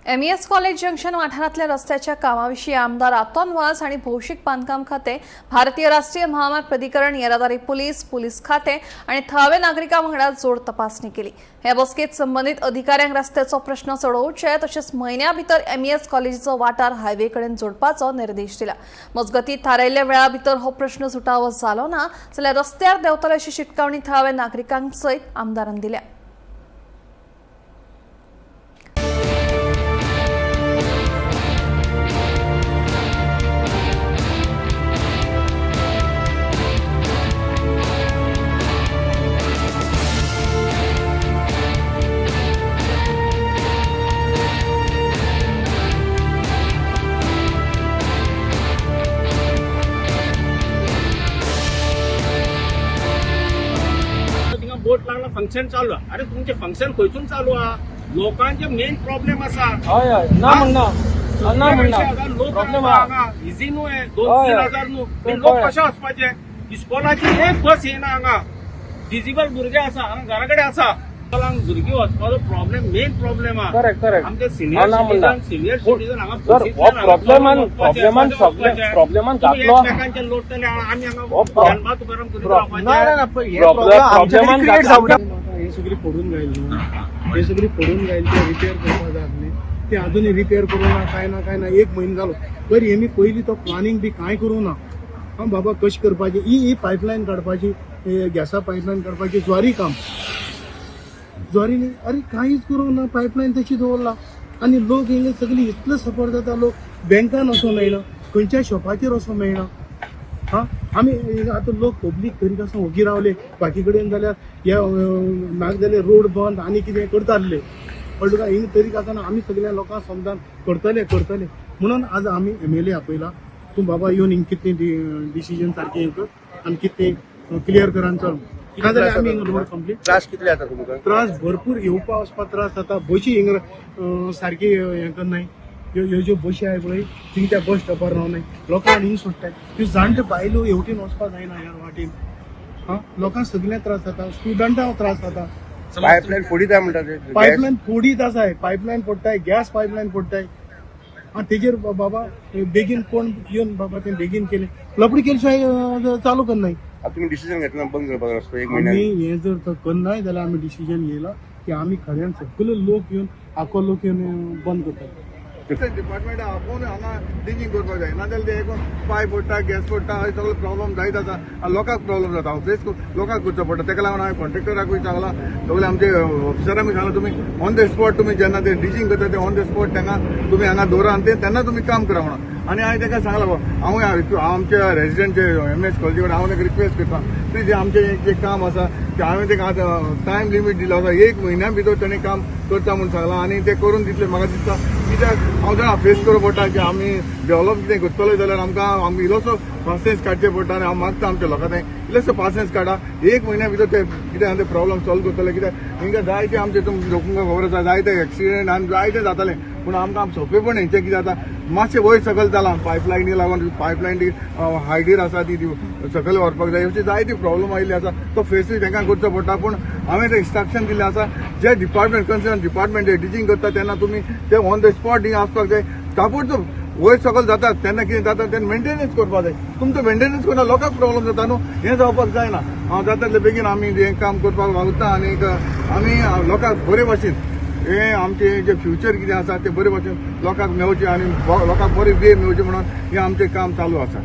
MES college junction वाठारातल्या रस्त्याच्या कामाविषयी आमदार अतोल वाझ आणि भौशिक बांधकाम खाते, भारतीय राष्ट्रीय महामार्ग प्राधिकरण, येरादारी पोलीस खाते आणि थळावे नागरिकां वांगडा जोड तपासणी केली। ह्या बसकेत संबंधित अधिकाऱ्यांक रस्त्याचो प्रश्न सोडवचे तशेंच म्हयन्या भितर एमईएस कॉलेजीचो वाठार हायवे कडेन जोडपाचो निर्देश दिला। मजगतीं थारायल्ल्या वेळा भितर हो प्रश्न सुटावो जालो ना जाल्यार रस्त्यार देंवतले अशी शिटकावणी थळाव्या नागरिकांक सयत आमदारान दिल्या। बोट लागला फंक्शन चालू आहे। अरे तुमचे फंक्शन खंयसून चालू आहे? लोकांचे मेन प्रॉब्लेम असा हय हय ना म्हणना लोक प्रॉब्लेम इझी न्हू आहे 2-3 न्हू पण लोक कशे वचपाचे? इस्कॉलाची एक बस येना हांगा डिजिबल भुरगे आसा हांगा घरा कडेन आसा भुरगीं वचपाचो प्रॉब्लेम मेन प्रॉब्लेम आहा। करेक्ट आमचे सिनियर सिटीजन हांगा प्रॉब्लेमान जातलो एकमेकांचे लोटतले आमी हांगा गरमात गरम करून प्रॉब्लेमान हे सगळी पडून जाईल हे सगळी पडून जाईल ते रिपेअर करपा जाय आसली ते अजूनही रिपेअर करूं ना काय ना 1 म्हयनो जालो बरी हेमी पयलीं तो प्लानिंग बी कांय करूं ना। हां बाबा कशें करपाची ही पायपलायन काडपाची गॅसा पायपलायन काडपाची ज्वारी काम ज्वारी न्ही अरे कांयच करूं ना पायपलायन तशी दवरला आनी लोक हिंगा सगळी इतलो सपोर्ट जाता लोक बँकान वचूं मेळना खंयच्या शॉपाचेर वचूं मेळना। हां आमी आतां लोक पब्लीक तरी आसा ओगी रावले बाकी कडेन जाल्यार ह्या नाक जाल्यार रोड बंद आनी कितें करताले कळ्ळें तुका हिंग तरी आतां आमी सगळ्या लोकांक समजावन करतले म्हणून आज आमी MLA आपयला तूं बाबा येवन हिंग कितें डिसिजन सारकें हें कर आनी कितें क्लियर कर आनी चल नाजाल्यार आमी रोड कंप्लीट त्रास कितले जाता तुमकां? त्रास भरपूर येवपा वचपाक त्रास जाता बशी हिंग सारकी हें करनाय ह्यो ज्यो बशी आहाय पळय थिंग त्या बस स्टॉपार रावनाय लोकांक हिंग सोडटाय ह्यो जाणटे बायलो हेवटेन वचपाक जायना ह्या वाटेन। हां लोकांक सगळ्यांक त्रास जाता स्टुडंटांक त्रास जाता पायपलायन फोडीता म्हणटा ते पायपलायन फोडीत आसाय पायपलायन पडटाय गॅस पायपलायन पडटाय आनी तेजेर बाबा बेगीन कोण येवन बाबा तें बेगीन केलें लपडी केले शिवाय चालू करनाय। तुम्ही डिसिजन घेतला बंद करपाक रस्तो 1 आमी महिन्यान हें जर करनाय जाल्यार आमी डिसिजन घेयला की आमी खऱ्यान सगळे लोक येवन आखो लोक येवन बंद करतात। डिपार्टमेंट आपोवन हांगा डिजींग करपाक जाय नाजाल्यार ते एकूण पायप पडटा गॅस पडटा हय सगळो प्रॉब्लम जायत आसा आनी लोकांक प्रॉब्लम जाता हांव फेस लोकांक करचो पडटा तेका लागून हांवें कॉन्ट्रॅक्टराकूय सांगला सगळे आमचे ऑफिसरांकूय सांगला तुमी ऑन द स्पॉट तुमी जेन्ना ते डिजींग करता ते ऑन द स्पॉट तांकां तुमी हांगा दवरा आनी तेन्ना तुमी काम करा म्हणून। आनी हांवें ताका सांगला हांव आमच्या रेजिडेंटचे MS कॉलेजी कडेन हांव ताका रिक्वेस्ट करता प्लीज आमचें जें काम आसा ते हांवें ताका आतां टायम लिमीट दिलो आसा 1 म्हयन्या भितर ताणें काम करता म्हणून सांगलां आनी ते करून दितले म्हाका दिसता कित्याक हांव जाणा फेस करचो पडटा की आमी डेव्हलप कितें करतले जाल्यार आमकां इल्लोसो पासेंस काडचें पडटा आनी हांव मागता आमच्या लोकां थंय इल्लोसो पासेंस काडा 1 म्हयन्या भितर ते कितें आसा ते प्रॉब्लम सॉल्व करतले कित्याक हिंगा जायते आमचे तुमकां खबर आसा जायते एक्सिडेंट आनी जायते जाताले पूण आमकां सोंपेपण हेंचें कितें जाता मातशें वयर सकयल जालां पायपलायनी लागून पायपलायन ती हायडीर आसा ती सकयल व्हरपाक जाय अशी जायती प्रॉब्लम आयिल्ली आसा तो फेसूय तांकां करचो पडटा पूण हांवें ते इंस्ट्रक्शन दिल्लें आसा जे डिपार्टमेंट कन्सर्न डिपार्टमेंट डिजींग करता तेन्ना तुमी ते ऑन द स्पॉट हिंगा आसपाक जाय ताबडतोब वयर सकयल जाता तेन्ना कितें जाता तेन्ना मेंटेनन्स करपाक जाय तुमचो मेंटेनन्स करना लोकांक प्रॉब्लम जाता न्हू हें जावपाक जायना हांव जाता तितले बेगीन आमी हें काम करपाक मागता आनी आमी लोकांक बरे भाशेन हे आमचे जे फ्युचर कितें आसा ते बरे भाशेन लोकांक मेळचें आनी लोकांक बरी वे मेळची म्हणून हें आमचें काम चालू आसा।